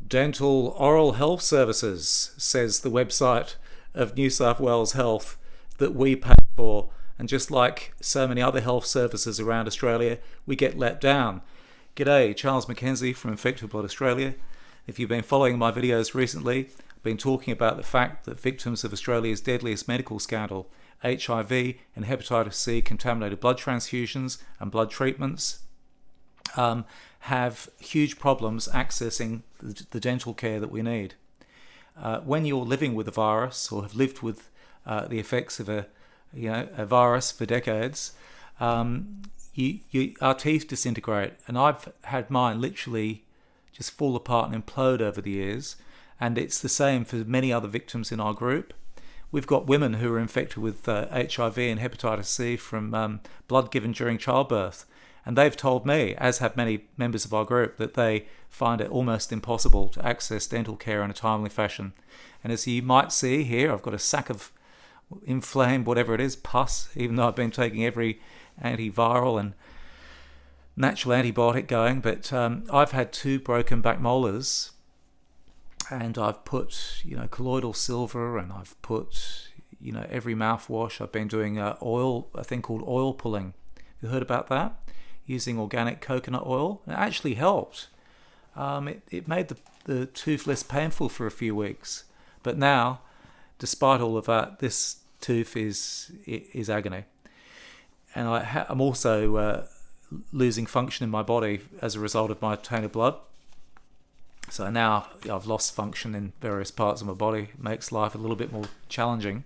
Dental oral health services, says the website of New South Wales Health that we pay for. And just like so many other health services around Australia, we get let down. G'day, Charles Mackenzie from Infected Blood Australia. If you've been following my videos recently, I've been talking about the fact that victims of Australia's deadliest medical scandal, HIV and hepatitis C contaminated blood transfusions and blood treatments, have huge problems accessing the dental care that we need. When you're living with a virus or have lived with the effects of a virus for decades, our teeth disintegrate, and I've had mine literally just fall apart and implode over the years, and it's the same for many other victims in our group. We've got women who are infected with HIV and hepatitis C from blood given during childbirth, and they've told me, as have many members of our group, that they find it almost impossible to access dental care in a timely fashion. And as you might see here, I've got a sack of inflamed, whatever it is, pus, even though I've been taking every antiviral and natural antibiotic going. But I've had 2 broken back molars, and I've put, colloidal silver, and I've put, every mouthwash. I've been doing a thing called oil pulling. Have you heard about that? Using organic coconut oil. It actually helped. It made the tooth less painful for a few weeks. But now, despite all of that, this tooth is agony. And I'm also losing function in my body as a result of my tainted blood. So now I've lost function in various parts of my body. It makes life a little bit more challenging.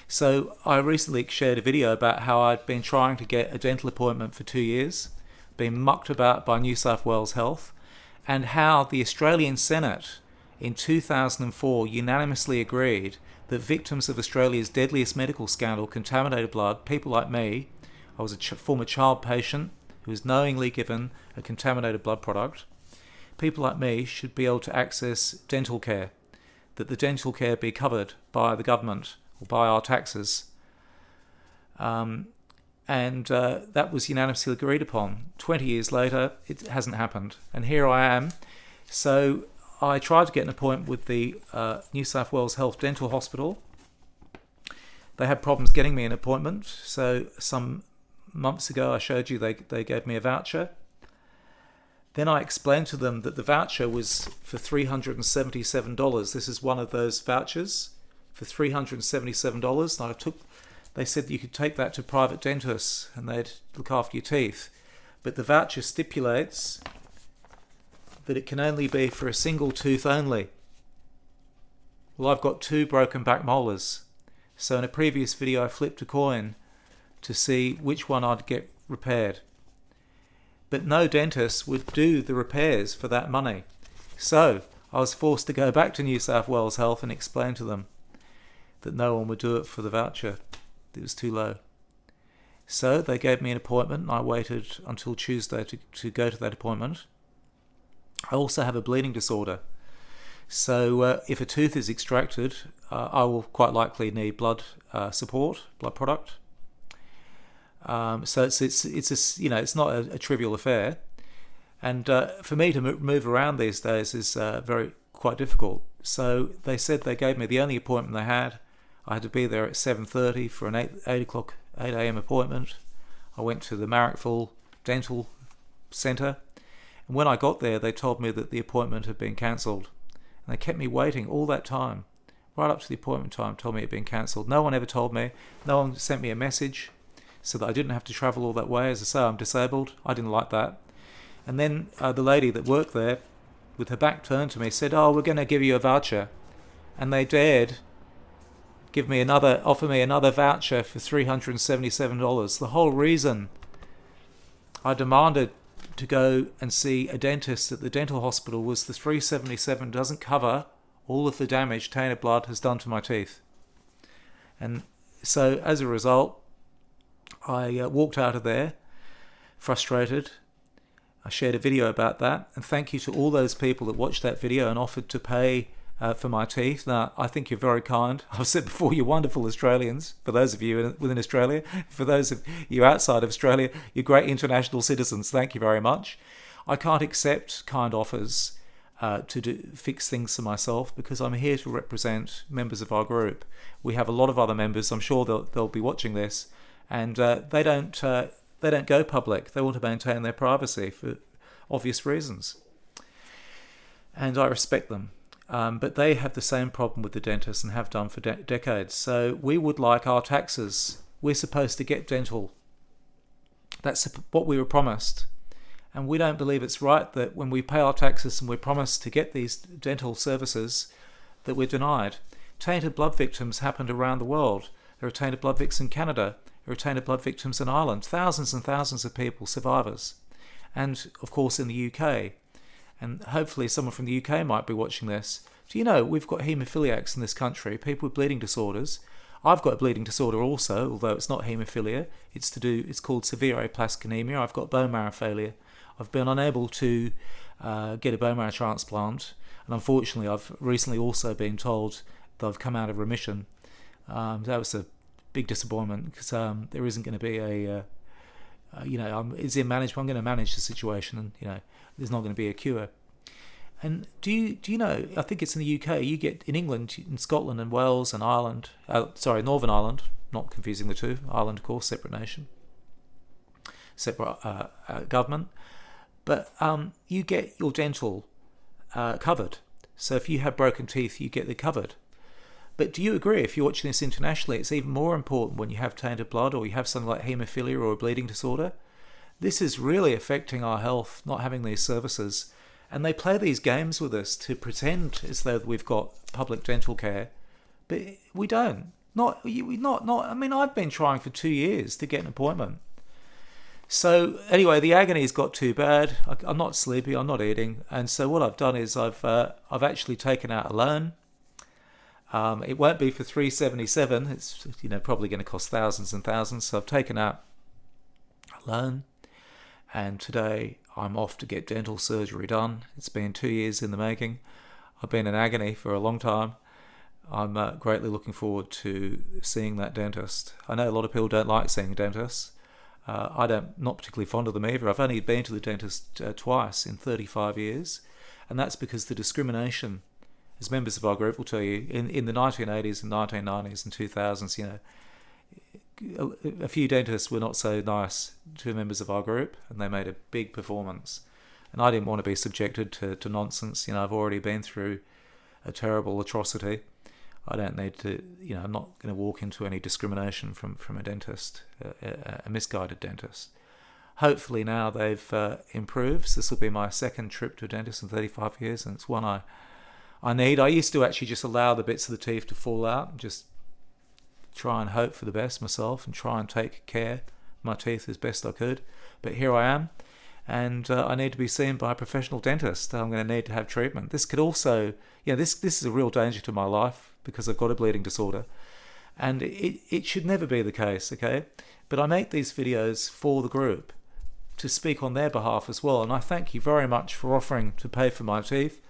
So I recently shared a video about how I'd been trying to get a dental appointment for 2 years, been mucked about by New South Wales Health, and how the Australian Senate in 2004 unanimously agreed that victims of Australia's deadliest medical scandal, contaminated blood, people like me, I was a former child patient who was knowingly given a contaminated blood product, people like me should be able to access dental care, that the dental care be covered by the government or by our taxes. And that was unanimously agreed upon. 20 years later, it hasn't happened. And here I am. So I tried to get an appointment with the New South Wales Health Dental Hospital. They had problems getting me an appointment. So some months ago, I showed you they gave me a voucher. Then I explained to them that the voucher was for $377. This is one of those vouchers for $377. And they said that you could take that to private dentists and they'd look after your teeth. But the voucher stipulates that it can only be for a single tooth only. Well, I've got 2 broken back molars. So in a previous video, I flipped a coin to see which one I'd get repaired. But no dentist would do the repairs for that money. So I was forced to go back to New South Wales Health and explain to them that no one would do it for the voucher. It was too low. So they gave me an appointment, and I waited until Tuesday to go to that appointment. I also have a bleeding disorder. So if a tooth is extracted, I will quite likely need blood support, blood product. So it's not a trivial affair, and for me to move around these days is quite difficult. So they said they gave me the only appointment they had. I had to be there at 7:30 for an 8 a.m. appointment. I went to the Marrickville Dental Centre, and when I got there, they told me that the appointment had been cancelled, and they kept me waiting all that time, right up to the appointment time. Told me it had been cancelled. No one ever told me. No one sent me a message so that I didn't have to travel all that way. As I say, I'm disabled. I didn't like that. And then the lady that worked there, with her back turned to me, said, "Oh, we're going to give you a voucher," and they dared offer me another voucher for $377. The whole reason I demanded to go and see a dentist at the dental hospital was the $377 doesn't cover all of the damage tainted blood has done to my teeth. And so as a result, I walked out of there frustrated. I shared a video about that, and thank you to all those people that watched that video and offered to pay for my teeth. Now, I think you're very kind. I've said before, you're wonderful Australians. For those of you within Australia, for those of you outside of Australia, you're great international citizens. Thank you very much. I can't accept kind offers fix things for myself, because I'm here to represent members of our group. We have a lot of other members. I'm sure they'll be watching this, and they don't go public. They want to maintain their privacy for obvious reasons, and I respect them. But they have the same problem with the dentists and have done for decades. So we would like our taxes. We're supposed to get dental. That's what we were promised. And we don't believe it's right that when we pay our taxes and we're promised to get these dental services, that we're denied. Tainted blood victims happened around the world. There are tainted blood victims in Canada. There are tainted blood victims in Ireland. Thousands and thousands of people, survivors. And, of course, in the UK. And hopefully someone from the UK might be watching this. Do you know we've got haemophiliacs in this country, people with bleeding disorders. I've got a bleeding disorder also, although it's not haemophilia. It's called severe aplastic anemia. I've got bone marrow failure. I've been unable to get a bone marrow transplant, and unfortunately I've recently also been told that I've come out of remission. That was a big disappointment, because there isn't going to be it's in management. I'm going to manage the situation, and there's not going to be a cure. And do you know, I think it's in the UK, you get in England, in Scotland and Wales and Ireland, Northern Ireland, not confusing the two, Ireland of course, separate nation, separate government, but you get your dental covered. So if you have broken teeth, you get it covered. But do you agree, if you're watching this internationally, it's even more important when you have tainted blood or you have something like haemophilia or a bleeding disorder? This is really affecting our health, not having these services. And they play these games with us to pretend as though we've got public dental care, but we don't. I mean, I've been trying for 2 years to get an appointment. So anyway, the agony's got too bad. I'm not sleepy. I'm not eating, and so what I've done is I've actually taken out a loan. It won't be for $377. It's probably going to cost thousands and thousands. So I've taken out a loan, and today I'm off to get dental surgery done. It's been 2 years in the making. I've been in agony for a long time. I'm greatly looking forward to seeing that dentist. I know a lot of people don't like seeing dentists. Not particularly fond of them either. I've only been to the dentist twice in 35 years, and that's because the discrimination, as members of our group will tell you, in the 1980s and 1990s and 2000s, a few dentists were not so nice to members of our group, and they made a big performance. And I didn't want to be subjected to nonsense. I've already been through a terrible atrocity. I don't need to, I'm not going to walk into any discrimination from a dentist, a misguided dentist. Hopefully now they've improved. This will be my second trip to a dentist in 35 years, and it's one I need. I used to actually just allow the bits of the teeth to fall out and just try and hope for the best myself and try and take care of my teeth as best I could. But here I am, and I need to be seen by a professional dentist. I'm going to need to have treatment. This could also, this is a real danger to my life because I've got a bleeding disorder, and it should never be the case, okay? But I make these videos for the group to speak on their behalf as well, and I thank you very much for offering to pay for my teeth.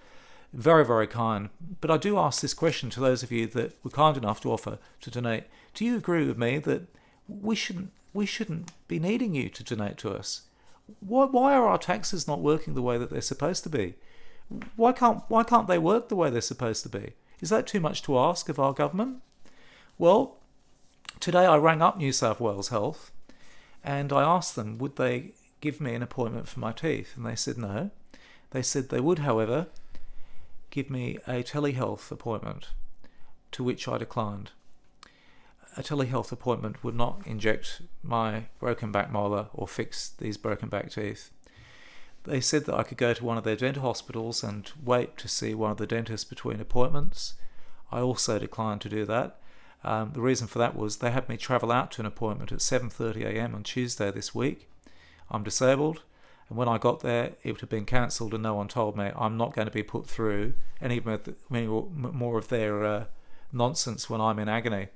Very, very kind. But I do ask this question to those of you that were kind enough to offer to donate. Do you agree with me that we shouldn't be needing you to donate to us? Why are our taxes not working the way that they're supposed to be? Why can't they work the way they're supposed to be? Is that too much to ask of our government? Well, today I rang up New South Wales Health and I asked them would they give me an appointment for my teeth, and they said no. They said they would, however, give me a telehealth appointment, to which I declined. A telehealth appointment would not inject my broken back molar or fix these broken back teeth. They said that I could go to one of their dental hospitals and wait to see one of the dentists between appointments. I also declined to do that. The reason for that was they had me travel out to an appointment at 7:30 a.m. on Tuesday this week. I'm disabled, and when I got there it would have been cancelled, and no one told me I'm not going to be put through any more of their nonsense when I'm in agony.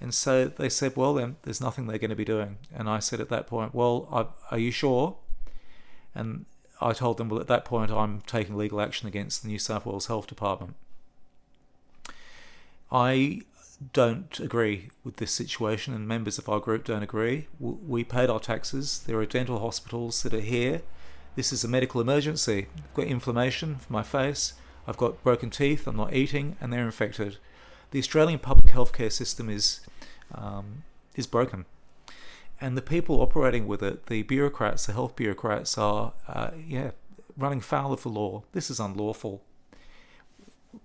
And so they said, well then, there's nothing they're going to be doing. And I said at that point, well, are you sure? And I told them, well, at that point I'm taking legal action against the New South Wales Health Department. I don't agree with this situation, and members of our group don't agree. We paid our taxes. There are dental hospitals that are here This is a medical emergency. I've got inflammation for my face. I've got broken teeth. I'm not eating, and they're infected. The Australian public healthcare system is broken, and the people operating with it, the bureaucrats, the health bureaucrats, are running foul of the law. This is unlawful.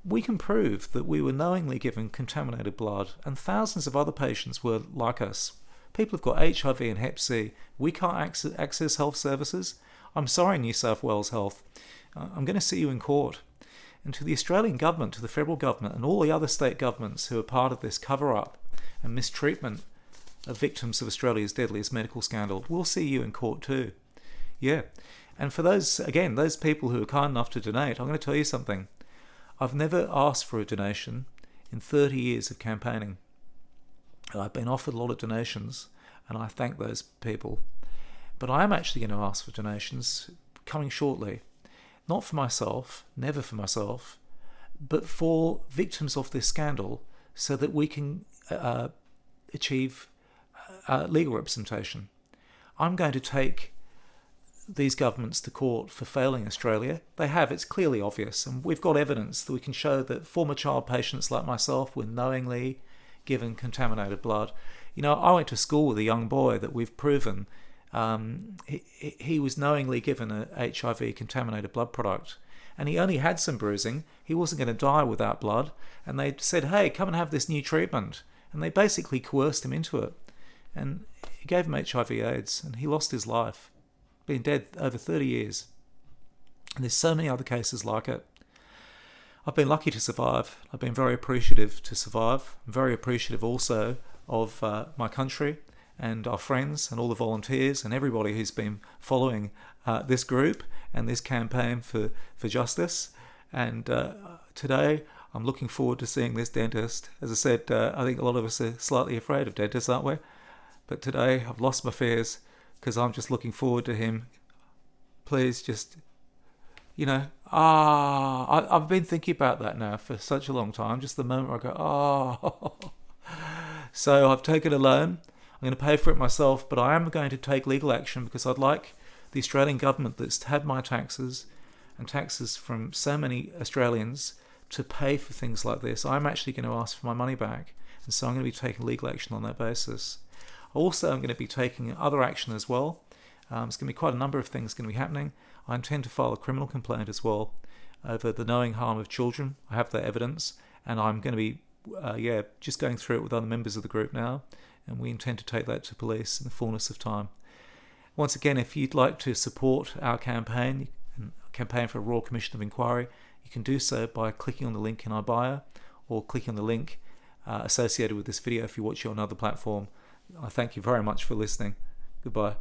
We can prove that we were knowingly given contaminated blood, and thousands of other patients were like us. People have got HIV and Hep C. We can't access health services. I'm sorry, New South Wales Health. I'm going to see you in court. And to the Australian government, to the federal government, and all the other state governments who are part of this cover-up and mistreatment of victims of Australia's deadliest medical scandal, we'll see you in court too. Yeah. And for those people who are kind enough to donate, I'm going to tell you something. I've never asked for a donation in 30 years of campaigning. And I've been offered a lot of donations, and I thank those people. But I am actually going to ask for donations coming shortly. Not for myself, never for myself, but for victims of this scandal, so that we can achieve legal representation. I'm going to take these governments to court for failing Australia. They have, it's clearly obvious, and we've got evidence that we can show that former child patients like myself were knowingly given contaminated blood. You know, I went to school with a young boy that we've proven he was knowingly given a HIV contaminated blood product, and he only had some bruising. He wasn't going to die without blood, and they said, hey, come and have this new treatment, and they basically coerced him into it, and it gave him HIV AIDS, and he lost his life. Been dead over 30 years. And there's so many other cases like it. I've been lucky to survive. I've been very appreciative to survive. I'm very appreciative also of my country and our friends and all the volunteers and everybody who's been following this group and this campaign for justice. And today I'm looking forward to seeing this dentist. As I said, I think a lot of us are slightly afraid of dentists, aren't we? But today I've lost my fears, because I'm just looking forward to him. Please just, I've been thinking about that now for such a long time. Just the moment where I go, So I've taken a loan. I'm going to pay for it myself, but I am going to take legal action, because I'd like the Australian government that's had my taxes and taxes from so many Australians to pay for things like this. I'm actually going to ask for my money back, and so I'm going to be taking legal action on that basis. Also, I'm going to be taking other action as well. There's going to be quite a number of things going to be happening. I intend to file a criminal complaint as well over the knowing harm of children. I have that evidence, and I'm going to be just going through it with other members of the group now, and we intend to take that to police in the fullness of time. Once again, if you'd like to support our campaign for a Royal Commission of Inquiry, you can do so by clicking on the link in our bio, or clicking on the link associated with this video if you're watching on another platform. I thank you very much for listening. Goodbye.